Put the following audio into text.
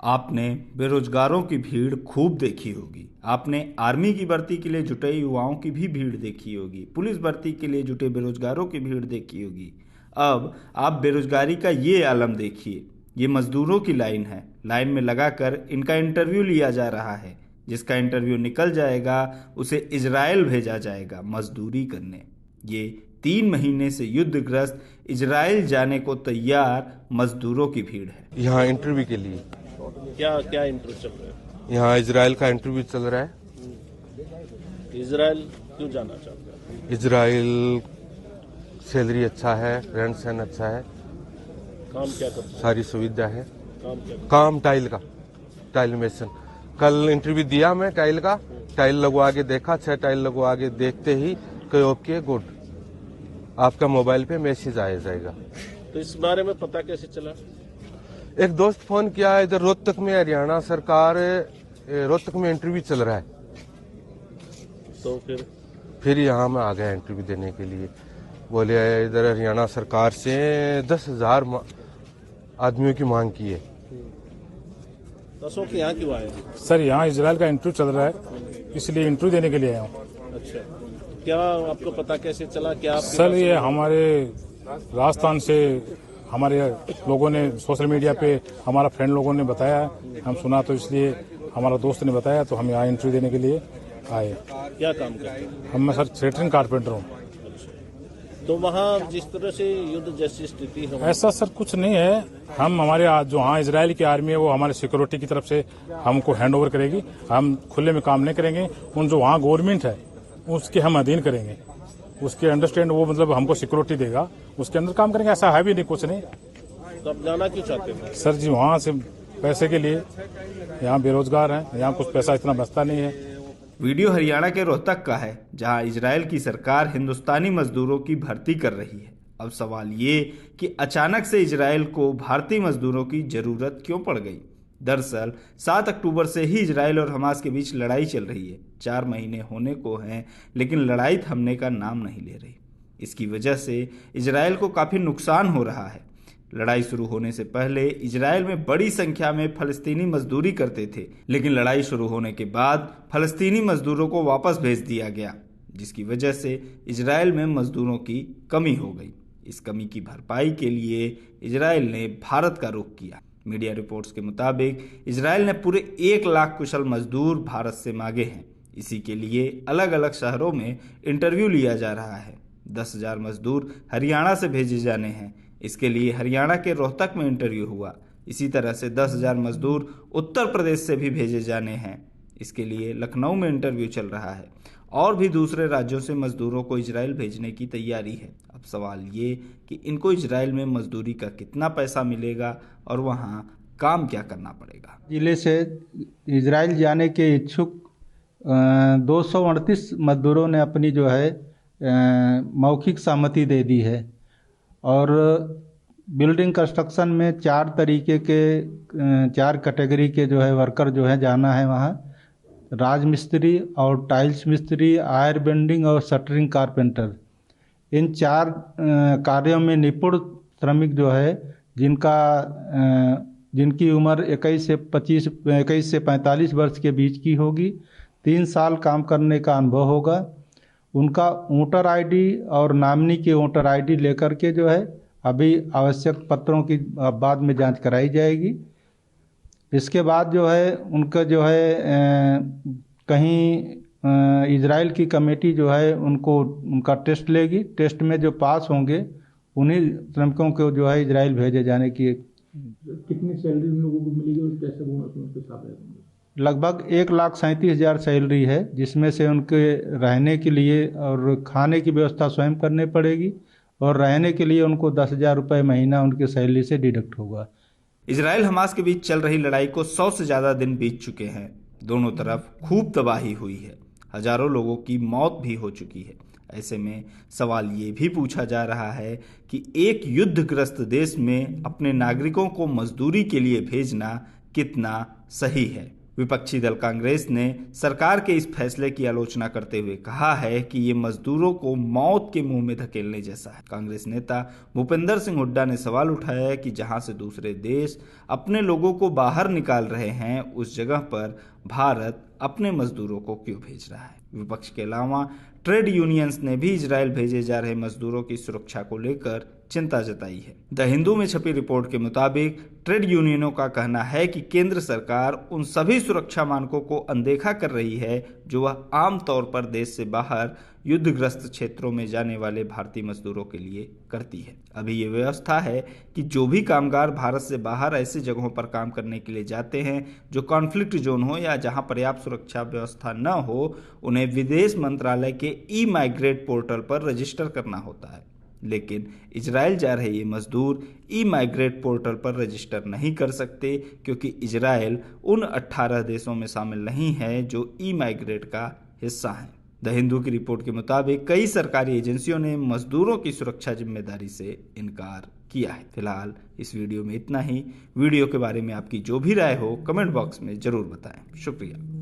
आपने बेरोजगारों की भीड़ खूब देखी होगी। आपने आर्मी की भर्ती के लिए जुटे युवाओं की भी भीड़ देखी होगी। पुलिस भर्ती के लिए जुटे बेरोजगारों की भीड़ देखी होगी। अब आप बेरोजगारी का ये आलम देखिए। ये मजदूरों की लाइन है। लाइन में लगाकर इनका इंटरव्यू लिया जा रहा है। जिसका इंटरव्यू निकल जाएगा उसे इजराइल भेजा जाएगा मजदूरी करने। ये 3 महीने से युद्धग्रस्त इजराइल जाने को तैयार मजदूरों की भीड़ है। यहाँ इंटरव्यू के लिए क्या क्या इंटरव्यू चल रहा है? यहाँ इजराइल का इंटरव्यू चल रहा है। इजराइल क्यों जाना चाहते हैं? इजराइल सैलरी अच्छा है, रहन सहन अच्छा है, काम क्या करते हैं? सारी सुविधा है। काम क्या काम टाइल का, टाइल मेसन। कल इंटरव्यू दिया मैं टाइल का, टाइल लगवा के देखा, 6 टाइल लगवा के देखते ही कि ओके गुड, आपका मोबाइल पे मैसेज आ जाएगा। तो इस बारे में पता कैसे चला? एक दोस्त फोन किया, इधर रोहतक में हरियाणा सरकार रोहतक में इंटरव्यू चल रहा है, तो फिर यहाँ मैं आ गया इंटरव्यू देने के लिए। बोले इधर हरियाणा सरकार से 10,000 आदमियों की मांग की है। दसों के यहाँ क्यों आए? सर यहाँ इजराइल का इंटरव्यू चल रहा है, इसलिए इंटरव्यू देने के लिए आया हूँ। अच्छा, क्या आपको पता कैसे चला? क्या सर ये हमारे राजस्थान से हमारे लोगों ने सोशल मीडिया पे हमारा फ्रेंड लोगों ने बताया, हम सुना तो इसलिए हमारा दोस्त ने बताया तो हम यहाँ इंटरव्यू देने के लिए आए। क्या काम करते हैं? मैं सर सेटरिंग कारपेंटर हूँ। तो वहाँ जिस तरह से युद्ध जैसी स्थिति है, ऐसा सर कुछ नहीं है। हम हमारे जो हाँ इजराइल की आर्मी है वो हमारे सिक्योरिटी की तरफ से हमको हैंड ओवर करेगी। हम खुले में काम नहीं करेंगे। उन जो वहाँ गवर्नमेंट है उसके हम अधीन करेंगे, उसके अंडरस्टैंड वो मतलब हमको सिक्योरिटी देगा, उसके अंदर काम करेंगे। ऐसा है भी नहीं, कुछ नहीं। तो आप जाना क्यों चाहते हैं? सर जी वहाँ से पैसे के लिए, यहाँ बेरोजगार हैं, यहाँ कुछ पैसा इतना बचता नहीं है। वीडियो हरियाणा के रोहतक का है, जहां इजराइल की सरकार हिंदुस्तानी मजदूरों की भर्ती कर रही है। अब सवाल ये कि अचानक से इजराइल को भारतीय मजदूरों की जरूरत क्यों पड़ गई। दरअसल 7 अक्टूबर से ही इजराइल और हमास के बीच लड़ाई चल रही है। 4 महीने होने को हैं, लेकिन लड़ाई थमने का नाम नहीं ले रही। इसकी वजह से इजराइल को काफी नुकसान हो रहा है। लड़ाई शुरू होने से पहले इजराइल में बड़ी संख्या में फलस्तीनी मजदूरी करते थे, लेकिन लड़ाई शुरू होने के बाद फलस्तीनी मजदूरों को वापस भेज दिया गया, जिसकी वजह से इजराइल में मजदूरों की कमी हो गई। इस कमी की भरपाई के लिए इजराइल ने भारत का रुख किया। मीडिया रिपोर्ट्स के मुताबिक इजराइल ने पूरे 1 लाख कुशल मजदूर भारत से मांगे हैं। इसी के लिए अलग अलग शहरों में इंटरव्यू लिया जा रहा है। 10,000 मजदूर हरियाणा से भेजे जाने हैं। इसके लिए हरियाणा के रोहतक में इंटरव्यू हुआ। इसी तरह से 10,000 मजदूर उत्तर प्रदेश से भी भेजे जाने हैं। इसके लिए लखनऊ में इंटरव्यू चल रहा है। और भी दूसरे राज्यों से मजदूरों को इजराइल भेजने की तैयारी है। अब सवाल ये कि इनको इजराइल में मजदूरी का कितना पैसा मिलेगा और वहाँ काम क्या करना पड़ेगा। जिले से इजराइल जाने के इच्छुक 238 मजदूरों ने अपनी जो है मौखिक सहमति दे दी है। और बिल्डिंग कंस्ट्रक्शन में 4 तरीके के 4 कैटेगरी के जो है वर्कर जो है जाना है वहाँ। राजमिस्त्री और टाइल्स मिस्त्री, आयर बेंडिंग और शटरिंग कारपेंटर। इन 4 कार्यों में निपुण श्रमिक जो है जिनकी उम्र 21 से 45 वर्ष के बीच की होगी, 3 साल काम करने का अनुभव होगा। उनका वोटर आईडी और नॉमिनी की वोटर आईडी लेकर के जो है अभी आवश्यक पत्रों की बाद में जांच कराई जाएगी। इसके बाद जो है उनका जो है कहीं इजराइल की कमेटी जो है उनका टेस्ट लेगी। टेस्ट में जो पास होंगे उन्हीं श्रमिकों को जो है इजराइल भेजे जाने की। कितनी सैलरी उन लोगों को मिलेगी और कैसे बोनस उनके साथ रहेंगे? लगभग 1,37,000 सैलरी है, जिसमें से उनके रहने के लिए और खाने की व्यवस्था स्वयं करनी पड़ेगी और रहने के लिए उनको 10,000 रुपये महीना उनकी सैलरी से डिडक्ट होगा। इजराइल हमास के बीच चल रही लड़ाई को 100 से ज्यादा दिन बीत चुके हैं। दोनों तरफ खूब तबाही हुई है। हजारों लोगों की मौत भी हो चुकी है। ऐसे में सवाल ये भी पूछा जा रहा है कि एक युद्धग्रस्त देश में अपने नागरिकों को मजदूरी के लिए भेजना कितना सही है। विपक्षी दल कांग्रेस ने सरकार के इस फैसले की आलोचना करते हुए कहा है कि ये मजदूरों को मौत के मुंह में धकेलने जैसा है। कांग्रेस नेता भूपेंद्र सिंह हुड्डा ने सवाल उठाया है कि जहां से दूसरे देश अपने लोगों को बाहर निकाल रहे हैं, उस जगह पर भारत अपने मजदूरों को क्यों भेज रहा है। विपक्ष के अलावा ट्रेड यूनियंस ने भी इजरायल भेजे जा रहे मजदूरों की सुरक्षा को लेकर चिंता जताई है। द हिंदू में छपी रिपोर्ट के मुताबिक ट्रेड यूनियनों का कहना है कि केंद्र सरकार उन सभी सुरक्षा मानकों को अनदेखा कर रही है जो वह आमतौर पर देश से बाहर युद्धग्रस्त क्षेत्रों में जाने वाले भारतीय मजदूरों के लिए करती है। अभी ये व्यवस्था है कि जो भी कामगार भारत से बाहर ऐसी जगहों पर काम करने के लिए जाते हैं जो कॉन्फ्लिक्ट जोन हो या जहां पर्याप्त सुरक्षा व्यवस्था न हो, उन्हें विदेश मंत्रालय के ई-माइग्रेट पोर्टल पर रजिस्टर करना होता है। लेकिन इजरायल जा रहे ये मजदूर ई-माइग्रेट पोर्टल पर रजिस्टर नहीं कर सकते क्योंकि इजरायल उन 18 देशों में शामिल नहीं है जो ई-माइग्रेट का हिस्सा हैं। द हिंदू की रिपोर्ट के मुताबिक कई सरकारी एजेंसियों ने मजदूरों की सुरक्षा जिम्मेदारी से इनकार किया है। फिलहाल इस वीडियो में इतना ही। वीडियो के बारे में आपकी जो भी राय हो कमेंट बॉक्स में जरूर बताएं। शुक्रिया।